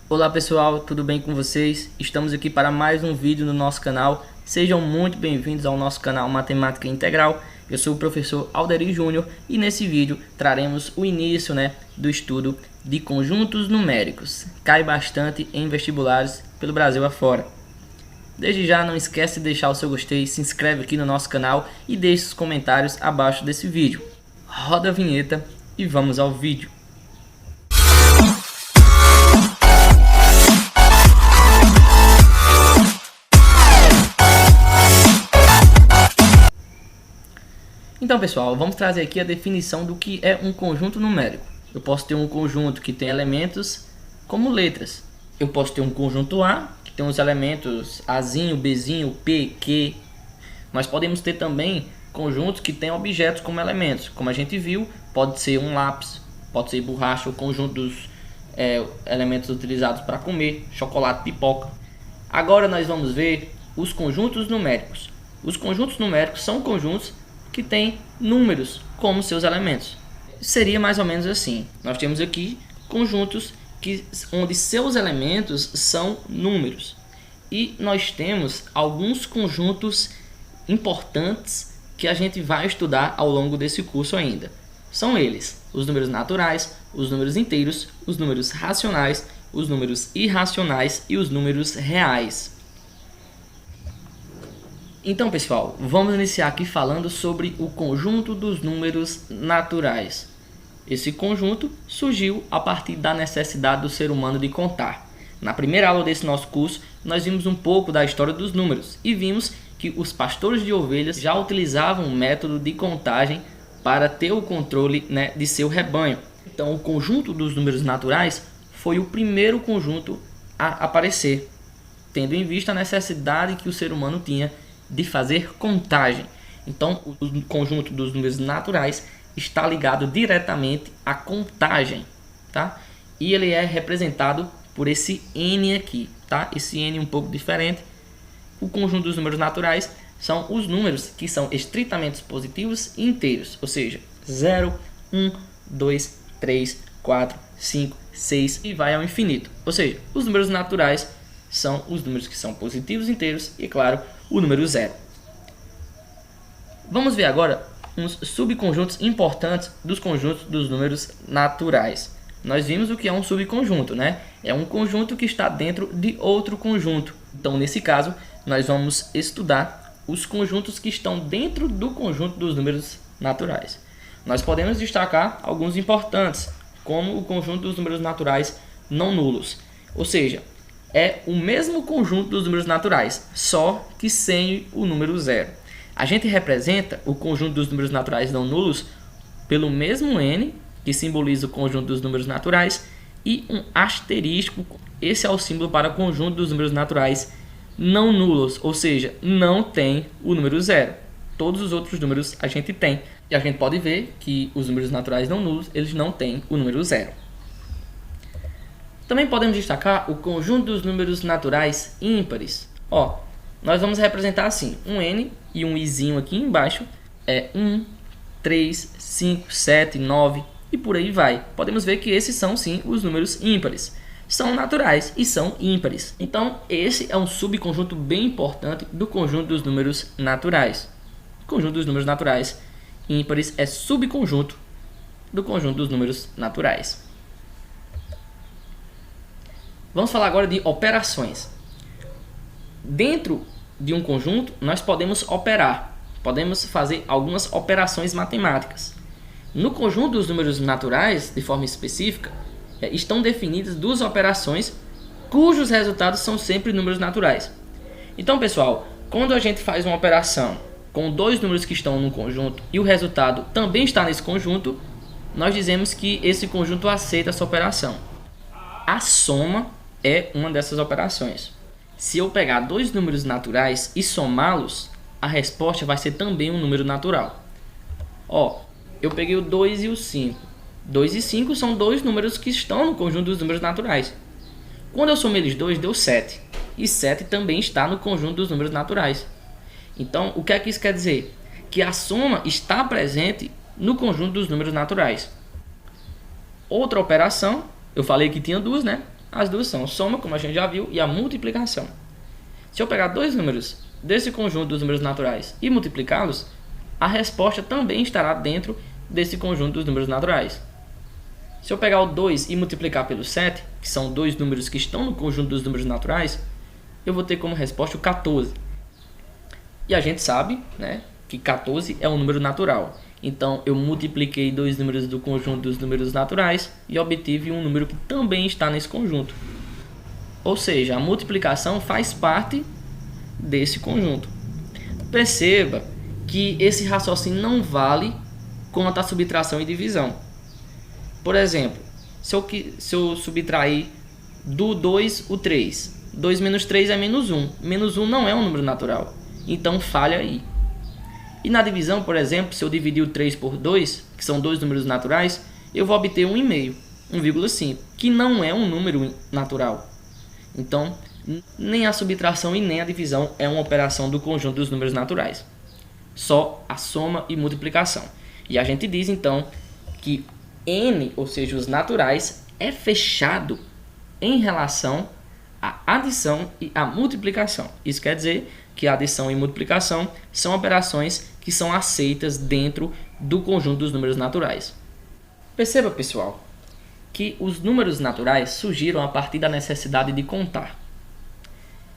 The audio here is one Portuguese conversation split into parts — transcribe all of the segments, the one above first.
Olá pessoal, tudo bem com vocês? Estamos aqui para mais um vídeo no nosso canal. Sejam muito bem-vindos ao nosso canal Matemática Integral. Eu sou o professor Alderi Júnior e nesse vídeo traremos o início do estudo de conjuntos numéricos. Cai bastante em vestibulares pelo Brasil afora. Desde já não esquece de deixar o seu gostei, se inscreve aqui no nosso canal e deixe os comentários abaixo desse vídeo. Roda a vinheta e vamos ao vídeo. Então pessoal, vamos trazer aqui a definição do que é um conjunto numérico. Eu posso ter um conjunto que tem elementos como letras. Eu posso ter um conjunto A, que tem os elementos Azinho, Bzinho, P, Q. Nós podemos ter também conjuntos que têm objetos como elementos. Como a gente viu, pode ser um lápis, pode ser borracha, o conjunto dos elementos utilizados para comer, chocolate, pipoca. Agora nós vamos ver os conjuntos numéricos. Os conjuntos numéricos são conjuntos que tem números como seus elementos. Seria mais ou menos assim. Nós temos aqui conjuntos onde seus elementos são números. E nós temos alguns conjuntos importantes que a gente vai estudar ao longo desse curso ainda. São eles: os números naturais, os números inteiros, os números racionais, os números irracionais e os números reais. Então pessoal, vamos iniciar aqui falando sobre o conjunto dos números naturais. Esse conjunto surgiu a partir da necessidade do ser humano de contar. Na primeira aula desse nosso curso, nós vimos um pouco da história dos números e vimos que os pastores de ovelhas já utilizavam um método de contagem para ter o controle de seu rebanho. Então o conjunto dos números naturais foi o primeiro conjunto a aparecer, tendo em vista a necessidade que o ser humano tinha de fazer contagem. Então o conjunto dos números naturais está ligado diretamente à contagem, tá? E ele é representado por esse n aqui, tá? Esse n um pouco diferente. O conjunto dos números naturais são os números que são estritamente positivos e inteiros, ou seja, 0, 1, 2, 3, 4, 5, 6 e vai ao infinito. Ou seja, os números naturais são os números que são positivos, inteiros e, claro, o número 0. Vamos ver agora uns subconjuntos importantes dos conjuntos dos números naturais. Nós vimos o que é um subconjunto, né? É um conjunto que está dentro de outro conjunto. Então, nesse caso, nós vamos estudar os conjuntos que estão dentro do conjunto dos números naturais. Nós podemos destacar alguns importantes, como o conjunto dos números naturais não nulos. Ou seja, é o mesmo conjunto dos números naturais, só que sem o número 0. A gente representa o conjunto dos números naturais não nulos pelo mesmo n, que simboliza o conjunto dos números naturais, e um asterisco. Esse é o símbolo para o conjunto dos números naturais não nulos, ou seja, não tem o número 0. Todos os outros números a gente tem. E a gente pode ver que os números naturais não nulos, eles não têm o número 0. Também podemos destacar o conjunto dos números naturais ímpares. Nós vamos representar assim, um n e um izinho aqui embaixo, 1, 3, 5, 7, 9 e por aí vai. Podemos ver que esses são sim os números ímpares. São naturais e são ímpares. Então esse é um subconjunto bem importante do conjunto dos números naturais. O conjunto dos números naturais ímpares é subconjunto do conjunto dos números naturais. Vamos falar agora de operações. Dentro de um conjunto, nós podemos operar. Podemos fazer algumas operações matemáticas. No conjunto dos números naturais, de forma específica, estão definidas duas operações cujos resultados são sempre números naturais. Então, pessoal, quando a gente faz uma operação com dois números que estão no conjunto e o resultado também está nesse conjunto, nós dizemos que esse conjunto aceita essa operação. A soma é uma dessas operações. Se eu pegar dois números naturais e somá-los, a resposta vai ser também um número natural. Eu peguei o 2 e o 5. 2 e 5 são dois números que estão no conjunto dos números naturais. Quando eu somei eles dois, deu 7. E 7 também está no conjunto dos números naturais. Então, o que é que isso quer dizer? Que a soma está presente no conjunto dos números naturais. Outra operação, eu falei que tinha duas, né? As duas são soma, como a gente já viu, e a multiplicação. Se eu pegar dois números desse conjunto dos números naturais e multiplicá-los, a resposta também estará dentro desse conjunto dos números naturais. Se eu pegar o 2 e multiplicar pelo 7, que são dois números que estão no conjunto dos números naturais, eu vou ter como resposta o 14. E a gente sabe, né, que 14 é um número natural. Então, eu multipliquei dois números do conjunto dos números naturais e obtive um número que também está nesse conjunto. Ou seja, a multiplicação faz parte desse conjunto. Perceba que esse raciocínio não vale quanto a subtração e divisão. Por exemplo, se eu subtrair do 2 o 3, 2 menos 3 é menos 1. Menos 1 não é um número natural, então falha aí. E na divisão, por exemplo, se eu dividir o 3 por 2, que são dois números naturais, eu vou obter 1,5, 1,5, que não é um número natural. Então, nem a subtração e nem a divisão é uma operação do conjunto dos números naturais. Só a soma e multiplicação. E a gente diz, então, que n, ou seja, os naturais, é fechado em relação à adição e à multiplicação. Isso quer dizer que a adição e multiplicação são operações que são aceitas dentro do conjunto dos números naturais. Perceba, pessoal, que os números naturais surgiram a partir da necessidade de contar.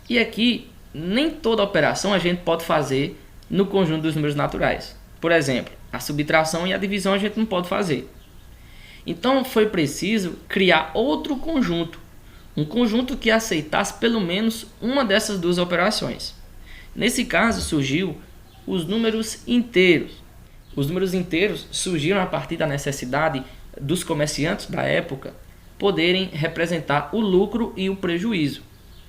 E aqui, nem toda operação a gente pode fazer no conjunto dos números naturais. Por exemplo, a subtração e a divisão a gente não pode fazer. Então, foi preciso criar outro conjunto. Um conjunto que aceitasse pelo menos uma dessas duas operações. Nesse caso, surgiu os números inteiros. Os números inteiros surgiram a partir da necessidade dos comerciantes da época poderem representar o lucro e o prejuízo,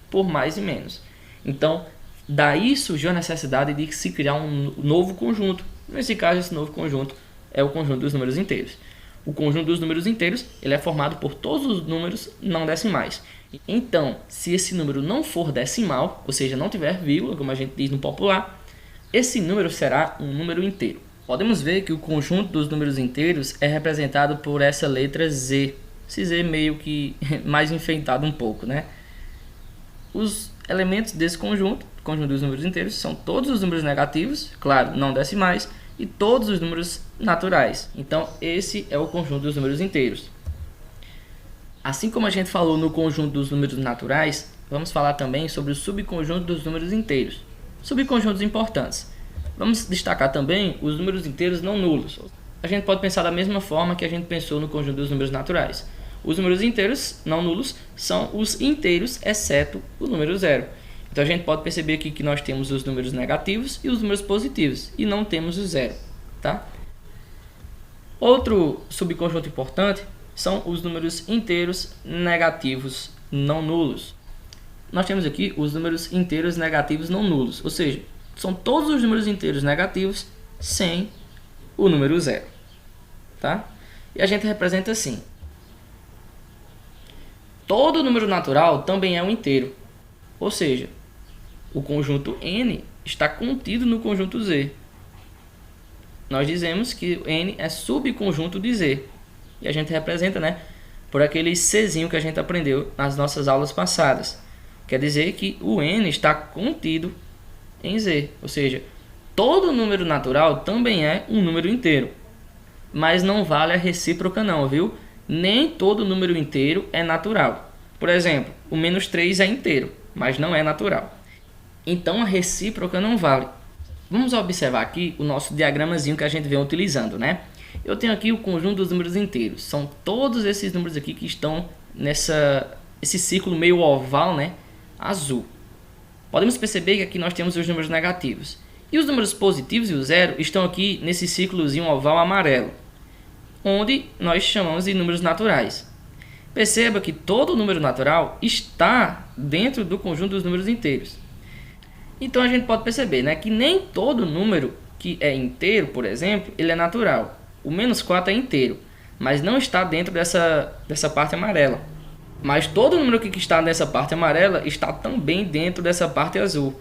por mais e menos. Então, daí surgiu a necessidade de se criar um novo conjunto. Nesse caso, esse novo conjunto é o conjunto dos números inteiros. O conjunto dos números inteiros ele é formado por todos os números não decimais. Então, se esse número não for decimal, ou seja, não tiver vírgula, como a gente diz no popular, esse número será um número inteiro. Podemos ver que o conjunto dos números inteiros é representado por essa letra Z. Esse Z meio que mais enfeitado um pouco, né? Os elementos desse conjunto dos números inteiros, são todos os números negativos, claro, não decimais, e todos os números naturais. Então, esse é o conjunto dos números inteiros. Assim como a gente falou no conjunto dos números naturais, vamos falar também sobre o subconjunto dos números inteiros. Subconjuntos importantes. Vamos destacar também os números inteiros não nulos. A gente pode pensar da mesma forma que a gente pensou no conjunto dos números naturais. Os números inteiros não nulos são os inteiros, exceto o número zero. Então a gente pode perceber aqui que nós temos os números negativos e os números positivos, e não temos o zero. Tá? Outro subconjunto importante são os números inteiros negativos não nulos. Nós temos aqui os números inteiros negativos não nulos, ou seja, são todos os números inteiros negativos sem o número zero. Tá? E a gente representa assim. Todo número natural também é um inteiro, ou seja, o conjunto N está contido no conjunto Z. Nós dizemos que N é subconjunto de Z. E a gente representa, né, por aquele Czinho que a gente aprendeu nas nossas aulas passadas. Quer dizer que o N está contido em Z. Ou seja, todo número natural também é um número inteiro. Mas não vale a recíproca não, viu? Nem todo número inteiro é natural. Por exemplo, o menos 3 é inteiro, mas não é natural. Então a recíproca não vale. Vamos observar aqui o nosso diagramazinho que a gente vem utilizando, né? Eu tenho aqui o conjunto dos números inteiros. São todos esses números aqui que estão esse círculo meio oval, né? Azul. Podemos perceber que aqui nós temos os números negativos. E os números positivos e o zero estão aqui nesse círculozinho oval amarelo, onde nós chamamos de números naturais. Perceba que todo número natural está dentro do conjunto dos números inteiros. Então a gente pode perceber, né, que nem todo número que é inteiro, por exemplo, ele é natural. O menos 4 é inteiro, mas não está dentro dessa parte amarela. Mas todo número que está nessa parte amarela está também dentro dessa parte azul.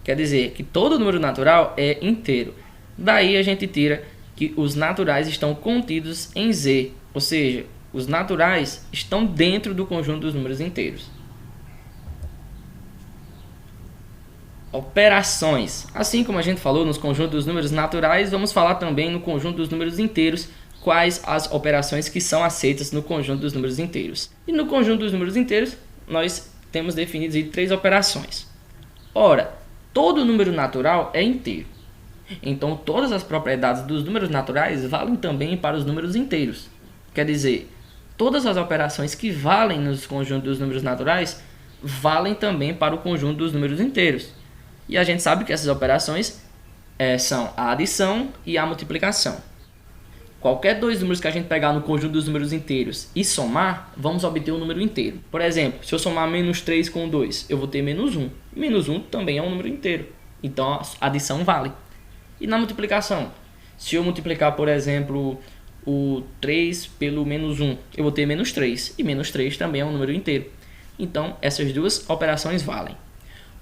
Quer dizer que todo número natural é inteiro. Daí a gente tira que os naturais estão contidos em Z, ou seja, os naturais estão dentro do conjunto dos números inteiros. Operações. Assim como a gente falou nos conjuntos dos números naturais, vamos falar também no conjunto dos números inteiros, quais as operações que são aceitas no conjunto dos números inteiros. E no conjunto dos números inteiros, nós temos definidos aí 3 operações. Ora, todo número natural é inteiro. Então, todas as propriedades dos números naturais valem também para os números inteiros. Quer dizer, todas as operações que valem nos conjuntos dos números naturais valem também para o conjunto dos números inteiros. E a gente sabe que essas operações são a adição e a multiplicação. Qualquer dois números que a gente pegar no conjunto dos números inteiros e somar, vamos obter um número inteiro. Por exemplo, se eu somar menos 3 com 2, eu vou ter menos 1. Menos 1 também é um número inteiro. Então, a adição vale. E na multiplicação? Se eu multiplicar, por exemplo, o 3 pelo menos 1, eu vou ter menos 3. E menos 3 também é um número inteiro. Então, essas duas operações valem.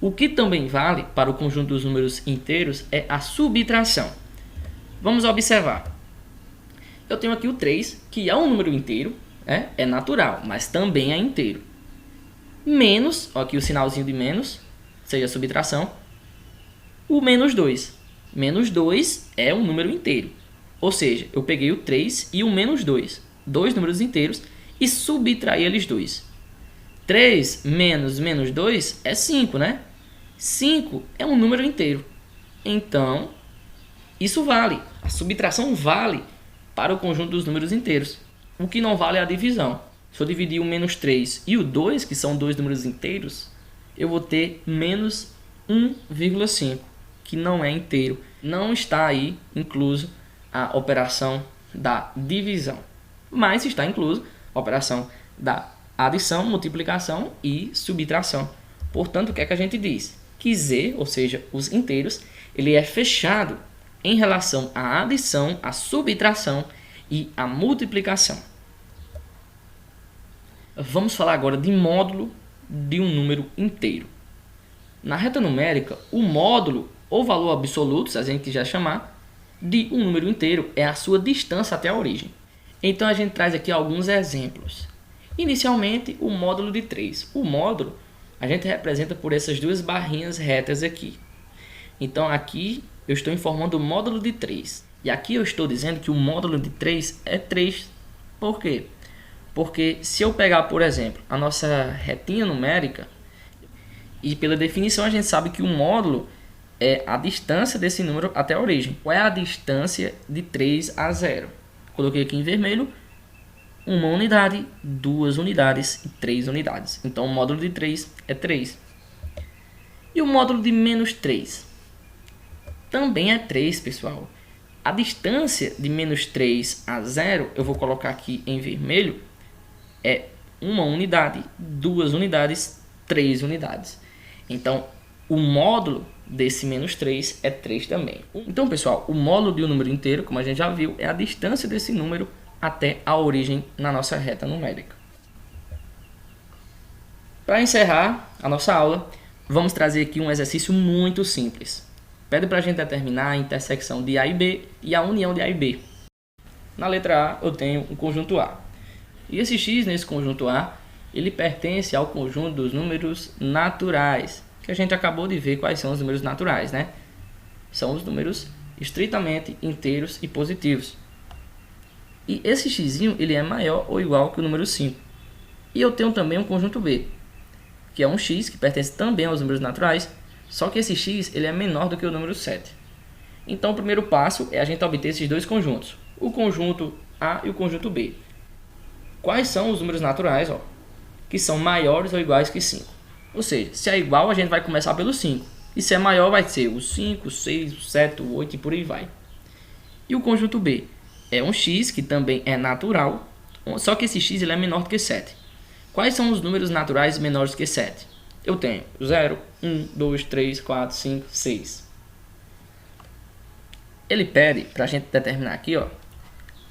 O que também vale para o conjunto dos números inteiros é a subtração. Vamos observar. Eu tenho aqui o 3, que é um número inteiro, é natural, mas também é inteiro. Menos, ó, aqui o sinalzinho de menos, seja a subtração, o menos 2. Menos 2 é um número inteiro. Ou seja, eu peguei o 3 e o menos 2, dois números inteiros, e subtraí eles dois. 3 menos menos 2 é 5, né? 5 é um número inteiro. Então, isso vale. A subtração vale para o conjunto dos números inteiros. O que não vale é a divisão. Se eu dividir o menos 3 e o 2, que são dois números inteiros, eu vou ter menos 1,5, que não é inteiro. Não está aí incluso a operação da divisão. Mas está incluso a operação da adição, multiplicação e subtração. Portanto, o que é que a gente diz? Que Z, ou seja, os inteiros, ele é fechado em relação à adição, à subtração e à multiplicação. Vamos falar agora de módulo de um número inteiro. Na reta numérica, o módulo ou valor absoluto, se a gente quiser chamar, de um número inteiro é a sua distância até a origem. Então a gente traz aqui alguns exemplos. Inicialmente, o módulo de 3. O módulo a gente representa por essas duas barrinhas retas aqui. Então aqui eu estou informando o módulo de 3. E aqui eu estou dizendo que o módulo de 3 é 3. Por quê? Porque se eu pegar, por exemplo, a nossa retinha numérica, e pela definição a gente sabe que o módulo é a distância desse número até a origem. Qual é a distância de 3 a 0? Coloquei aqui em vermelho, 1 unidade, 2 unidades e 3 unidades. Então o módulo de 3 é 3. E o módulo de menos 3? Também é 3, pessoal. A distância de menos 3 a 0, eu vou colocar aqui em vermelho, é 1 unidade, 2 unidades, 3 unidades. Então, o módulo desse menos 3 é 3 também. Então, pessoal, o módulo de um número inteiro, como a gente já viu, é a distância desse número até a origem na nossa reta numérica. Para encerrar a nossa aula, vamos trazer aqui um exercício muito simples. Pede para a gente determinar a intersecção de A e B e a união de A e B. Na letra A eu tenho um conjunto A. E esse x nesse conjunto A, ele pertence ao conjunto dos números naturais, que a gente acabou de ver quais são os números naturais, né? São os números estritamente inteiros e positivos. E esse x ele é maior ou igual que o número 5. E eu tenho também um conjunto B, que é um x que pertence também aos números naturais, só que esse x ele é menor do que o número 7. Então o primeiro passo é a gente obter esses dois conjuntos, o conjunto A e o conjunto B. Quais são os números naturais, que são maiores ou iguais que 5? Ou seja, se é igual, a gente vai começar pelo 5. E se é maior, vai ser o 5, o 6, o 7, o 8 e por aí vai. E o conjunto B é um x que também é natural, só que esse x ele é menor do que 7. Quais são os números naturais menores que 7? Eu tenho 0, 1, 2, 3, 4, 5, 6. Ele pede para a gente determinar aqui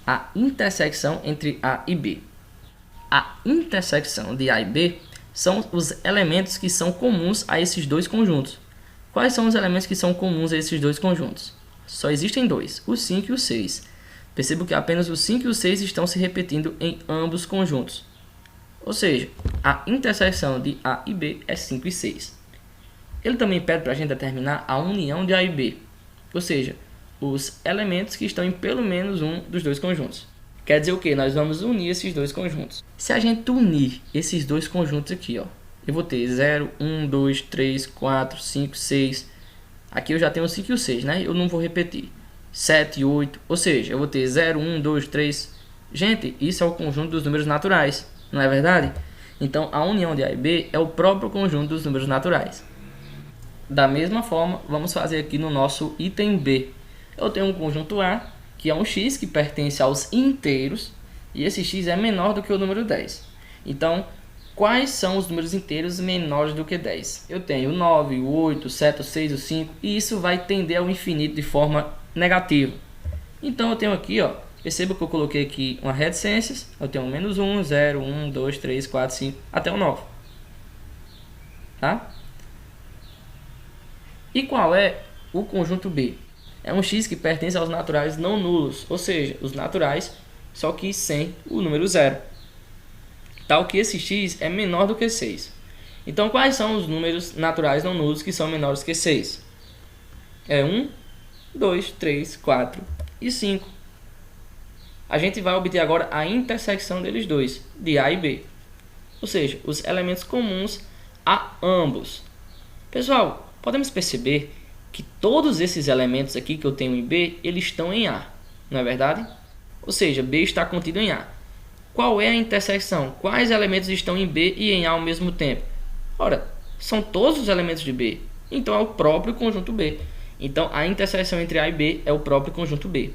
a intersecção entre A e B. A intersecção de A e B são os elementos que são comuns a esses dois conjuntos. Quais são os elementos que são comuns a esses dois conjuntos? Só existem dois, o 5 e o 6. Percebo que apenas o 5 e o 6 estão se repetindo em ambos conjuntos. Ou seja, a interseção de A e B é 5 e 6. Ele também pede para a gente determinar a união de A e B, ou seja, os elementos que estão em pelo menos um dos dois conjuntos. Quer dizer o que? Nós vamos unir esses dois conjuntos. Se a gente unir esses dois conjuntos aqui, ó, eu vou ter 0, 1, 2, 3, 4, 5, 6. Aqui eu já tenho o 5 e o 6, né? Eu não vou repetir. 7, 8, ou seja, eu vou ter 0, 1, 2, 3. Gente, isso é o conjunto dos números naturais, não é verdade? Então, a união de A e B é o próprio conjunto dos números naturais. Da mesma forma, vamos fazer aqui no nosso item B. Eu tenho um conjunto A, que é um x que pertence aos inteiros, e esse x é menor do que o número 10. Então, quais são os números inteiros menores do que 10? Eu tenho o 9, o 8, o 7, o 6, o 5, e isso vai tender ao infinito de forma negativa. Então, eu tenho aqui, ó, perceba que eu coloquei aqui uma reticências, eu tenho menos 1, 0, 1, 2, 3, 4, 5, até o 9. Tá? E qual é o conjunto B? É um x que pertence aos naturais não nulos, ou seja, os naturais, só que sem o número 0. Tal que esse x é menor do que 6. Então, quais são os números naturais não nulos que são menores que 6? É 1, 2, 3, 4 e 5. A gente vai obter agora a intersecção deles dois, de A e B. Ou seja, os elementos comuns a ambos. Pessoal, podemos perceber que todos esses elementos aqui que eu tenho em B, eles estão em A, não é verdade? Ou seja, B está contido em A. Qual é a intersecção? Quais elementos estão em B e em A ao mesmo tempo? Ora, são todos os elementos de B, então é o próprio conjunto B. Então, a interseção entre A e B é o próprio conjunto B.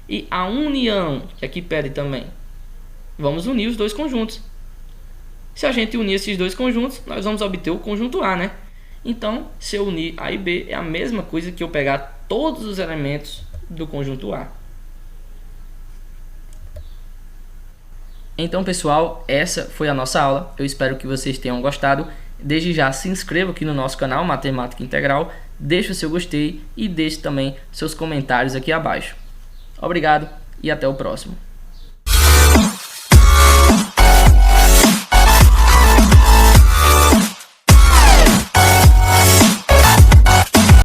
E a união, que aqui pede também, vamos unir os dois conjuntos. Se a gente unir esses dois conjuntos, nós vamos obter o conjunto A, né? Então, se eu unir A e B, é a mesma coisa que eu pegar todos os elementos do conjunto A. Então, pessoal, essa foi a nossa aula. Eu espero que vocês tenham gostado. Desde já, se inscreva aqui no nosso canal Matemática Integral, deixe o seu gostei e deixe também seus comentários aqui abaixo. Obrigado e até o próximo.